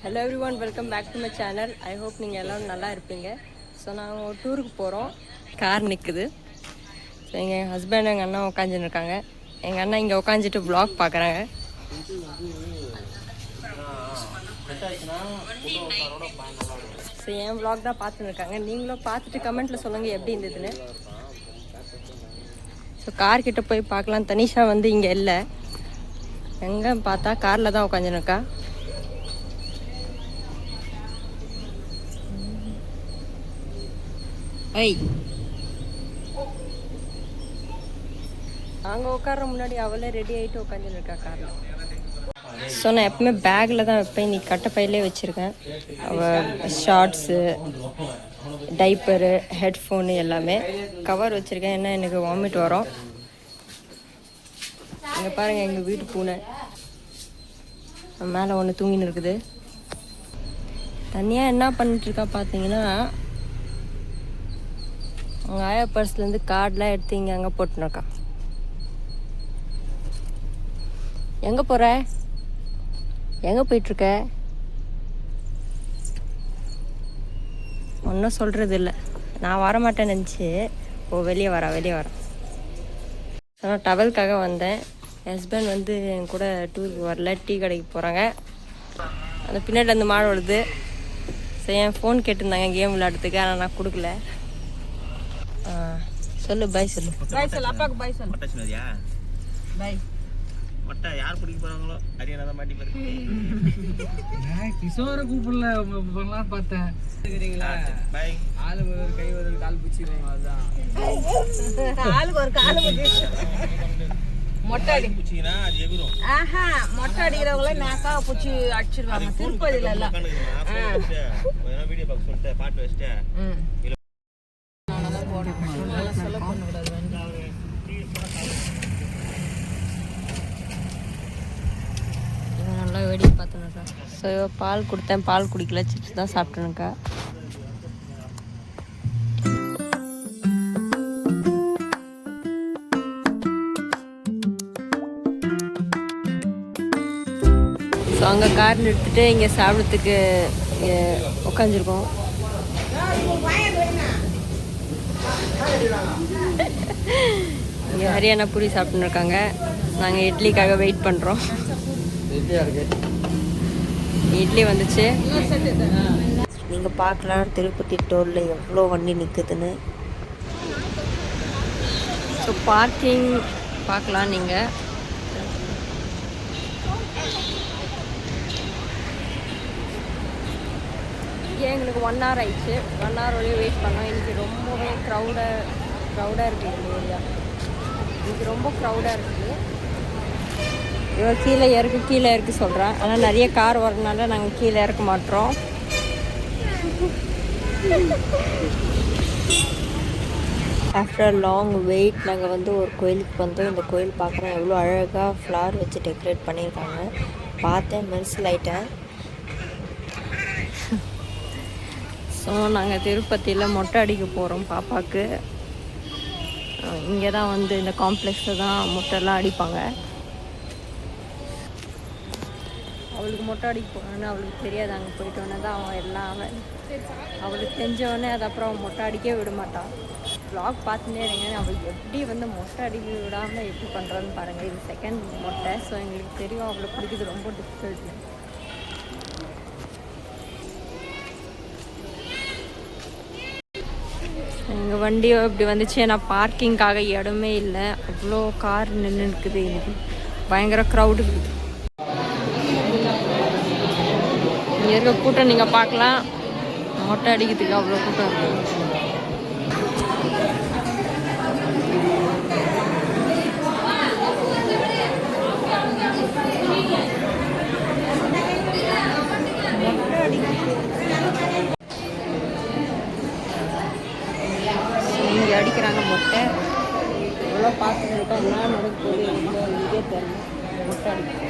Hello everyone, welcome back to my channel. I hope நீங்கள் எல்லோரும் நல்லா இருப்பீங்க. ஸோ நாங்கள் ஒரு டூருக்கு போகிறோம். கார் நிற்குது. ஸோ எங்கள் ஹஸ்பண்ட் எங்கள் அண்ணா உட்காந்துன்னு இருக்காங்க. எங்கள் அண்ணா இங்கே உட்காந்துட்டு வ்ளாக் பார்க்குறாங்க. ஸோ என் வ்ளாக் தான் பார்த்துன்னு இருக்காங்க. நீங்களும் பார்த்துட்டு கமெண்ட்டில் சொல்லுங்கள் எப்படி இருந்ததுன்னு. ஸோ கார்கிட்ட போய் பார்க்கலாம். தனிஷா வந்து இங்கே இல்லை. எங்கே பார்த்தா காரில் தான் உட்காந்துன்னு இருக்கா. ஐய், நாங்கள் உட்கார முன்னாடி அவளே ரெடி ஆகிட்டு உட்காந்துன்னு இருக்கா காரில். ஸோ நான் எப்பவுமே பேக்கில் தான் வைப்பேன். இன்னைக்கு கட்டப்பையிலே வச்சுருக்கேன். அவள் ஷார்ட்ஸு, டைப்பரு, ஹெட்ஃபோனு எல்லாமே கவர் வச்சுருக்கேன். ஏன்னா எனக்கு வாமிட் வரும். இங்கே பாருங்கள், எங்கள் வீட்டு பூனை மேலே ஒன்று தூங்கின்னு இருக்குது. தனியாக என்ன பண்ணிட்டுருக்கா பார்த்தீங்கன்னா, அவங்க ஆயா பர்ஸ்லேருந்து கார்டெலாம் எடுத்து இங்கே அங்கே போட்டுருக்கா. எங்கே போகிற? எங்கே போயிட்டுருக்க? ஒன்றும் சொல்கிறது இல்லை. நான் வரமாட்டேன்னு நினச்சி வெளியே வரேன். நான் டவலுக்காக வந்தேன். ஹஸ்பண்ட் வந்து என் கூட டூருக்கு வரல, டீ கடைக்கு போகிறாங்க. அந்த பின்னாடி அந்த மாடு விழுது. சரி, என் ஃபோன் கேட்டிருந்தாங்க கேம் விளையாடுறதுக்கு, ஆனால் நான் கொடுக்கல. சொல்லு, பாய் சொல்லு. பாய் சொல்லு, அப்பாவுக்கு பாய் சொல்லு. மொட்டை சொன்னதியா? பாய். மொட்டை யார் பிடிக்க போறாங்களோ அரியனா தான் மாட்டி பாரு. நான் கிஷோரை கூப்பிடல பண்ணலாம் பார்த்தேன். கேக்குறீங்களா? பாய். ஆளுக்கு ஒரு கை ஒரு கால் பிடிச்சிடுவாங்க. அதுதான் ஆளுக்கு ஒரு கால் பிடிச்சி மொட்டை அடி பிடிச்சினா அது எகுரும். ஆஹா, மொட்டை அடிக்கிறவங்கள நாக்கா பிடிச்சி அடிச்சிடுவாங்க. திருப்பதியில எல்லாம் வீடியோ பார்க்க சொல்லிட்டு பாட்டு வச்சிட்டு நல்லா வேடிக்கை பார்த்துனுக்கா. ஸோ பால் கொடுத்தேன், பால் குடிக்கல, சிப்ஸ் தான் சாப்பிட்டேனுக்கா. ஸோ அங்கே கார் நிறுத்திட்டு இங்கே சாப்பிட்றதுக்கு உட்காந்துருக்கோம். இங்கே ஹரியானா பூரி சாப்பிட்டுன்னு இருக்காங்க. நாங்கள் இட்லிக்காக வெயிட் பண்ணுறோம். இட்லி வந்துச்சு. நீங்கள் பார்க்கலாம் திருப்பதி டோலில் எவ்வளோ வண்டி நிற்குதுன்னு. ஸோ பார்க்கிங் பார்க்கலாம் நீங்கள். எங்களுக்கு 1 hour ஆயிடுச்சு. 1 hour வரையும் வெயிட் பண்ணோம். இன்றைக்கி ரொம்பவே க்ரௌடாக இருக்குது இந்த ஏரியா. இன்றைக்கி ரொம்ப க்ரௌடாக இருக்குது. இவர் கீழே இறக்கு சொல்கிறேன். ஆனால் நிறைய கார் வரனால நாங்கள் கீழே இறக்க மாட்டோம். ஆஃப்டர் லாங் வெயிட் நாங்கள் வந்து ஒரு கோயிலுக்கு வந்தோம். இந்த கோயில் பார்க்குறோம். எவ்வளோ அழகாக ஃப்ளவர் வச்சு டெக்கரேட் பண்ணியிருக்காங்க. பார்த்தேன், மெர்சில் ஆயிட்டேன். ஸோ நாங்கள் திருப்பதியில் மொட்டை அடிக்க போகிறோம் பாப்பாவுக்கு. இங்கே தான் வந்து இந்த காம்ப்ளெக்ஸில் தான் மொட்டைலாம் அடிப்பாங்க. அவளுக்கு மொட்டை அடிக்க போகணுன்னு அவளுக்கு தெரியாது. அங்கே போயிட்டோன்னே தான் அவன் எல்லாம் அவளுக்கு தெரிஞ்சவொடனே அது அப்புறம் அவன் மொட்டை அடிக்கவே விட மாட்டான். வ்ளாக் பார்த்துட்டே இருங்க. அவளுக்கு எப்படி வந்து மொட்டை அடிக்க விடாமல் எப்படி பண்ணுறான்னு பாருங்கள். இது செகண்ட் மொட்டை. ஸோ எங்களுக்கு தெரியும் அவளுக்கு பிடிக்கிறது ரொம்ப டிஃபிகல்ட். எங்கள் வண்டியோ இப்படி வந்துச்சு. ஏன்னா பார்க்கிங்காக இடமே இல்லை. அவ்வளோ கார் நின்று இருக்குது. எனக்கு பயங்கர க்ரௌடு இருக்குது. இங்கே இருக்க கூட்டம் நீங்கள் பார்க்கலாம். மொட்டை அடிக்கிறதுக்கு அவ்வளோ கூட்டம் இருக்குது. இங்கே அடிக்கிறாங்க மொட்டை. எவ்வளோ பார்த்துட்டு இருக்கோம். என்ன நடக்க போகுது இதே தெரியல. மொட்டை அடிக்கிறாங்க.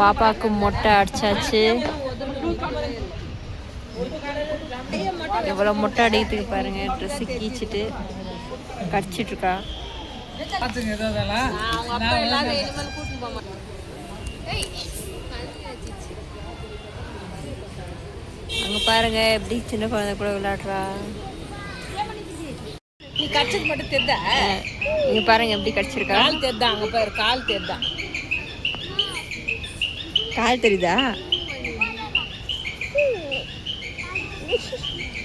பாப்பாவுக்கு மொட்டை அடிச்சாச்சு. எவ்வளோ மொட்டை அடிக்கிறதுக்கு பாருங்க. ட்ரெஸ்ஸு கீச்சிட்டு கடிச்சிட்டு இருக்கா. அங்க பாருங்க எப்படி சின்ன குழந்தை கூட விளையாடுறா. நீ கடிச்சது மட்டும் தெரிதா? இங்க பாருங்க எப்படி கடிச்சிருக்கா. கால் தெரிதா? அங்க பாரு கால் தெரிதா? கால் தெரியுதா?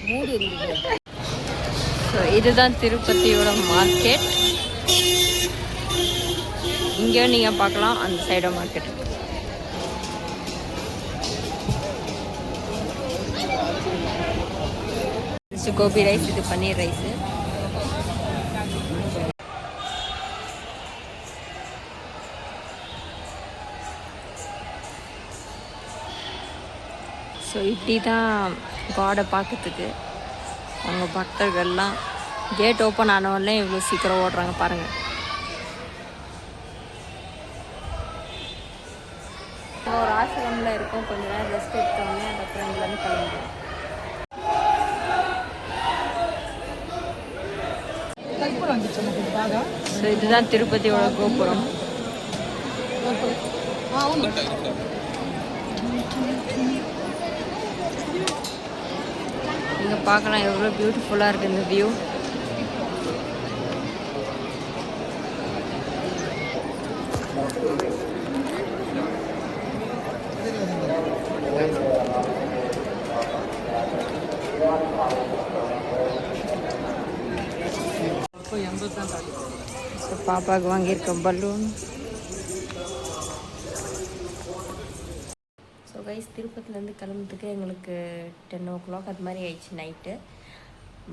மூடு இருக்குது. ஸோ இதுதான் திருப்பதியோட மார்க்கெட். இங்கேயும் நீங்கள் பார்க்கலாம் அந்த சைடோ மார்க்கெட். கோபி ரைஸ், இது பன்னீர் ரைஸு. ஸோ இப்படி தான் காடை பார்க்கறதுக்கு அவங்க பக்தர்கள்லாம் கேட் ஓப்பன் ஆனவொடனே இவ்வளோ சீக்கிரம் ஓடுறாங்க பாருங்கள். ஒரு ஆசிரமில் இருக்கோம், கொஞ்ச நேரம் ரெஸ்ட் எடுத்தோடனே அதுக்கப்புறம் இங்கேருந்து கிளம்பிடுவோம். ஸோ இதுதான் திருப்பதியோட கோபுரம். நீங்கள் பார்க்கலாம் எவ்வளோ பியூட்டிஃபுல்லாக இருக்குது இந்த வியூ. ஸோ பாப்பாவுக்கு வாங்கியிருக்க பலூன். ஸோ கைஸ், திருப்பதிலேருந்து கிளம்புறதுக்கு எங்களுக்கு 10 o'clock அது மாதிரி ஆயிடுச்சு நைட்டு.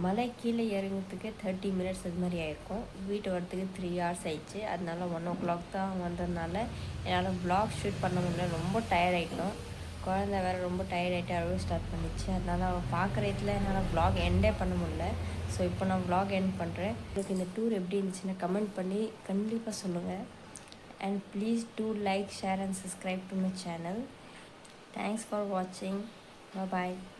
மலை கீழே இறங்குறதுக்கு 30 minutes அது மாதிரி ஆயிருக்கும். வீட்டு வரத்துக்கு 3 hours ஆயிடுச்சு. அதனால 1 o'clock தான் வந்ததுனால என்னால் vlog ஷூட் பண்ண முடியல. ரொம்ப டயர்ட் ஆகிட்டோம். குழந்தை வேறு ரொம்ப டயர்ட் ஆகிட்டு அழுவ ஸ்டார்ட் பண்ணிச்சு. அதனால் அவள் பார்க்குறதுல என்னால் vlog எண்டே பண்ண முடியல. ஸோ இப்போ நான் vlog எண்ட் பண்ணுறேன். உங்களுக்கு இந்த டூர் எப்படி இருந்துச்சுன்னா கமெண்ட் பண்ணி கண்டிப்பாக சொல்லுங்கள். And please do like, share and subscribe to my channel. Thanks for watching. Bye bye.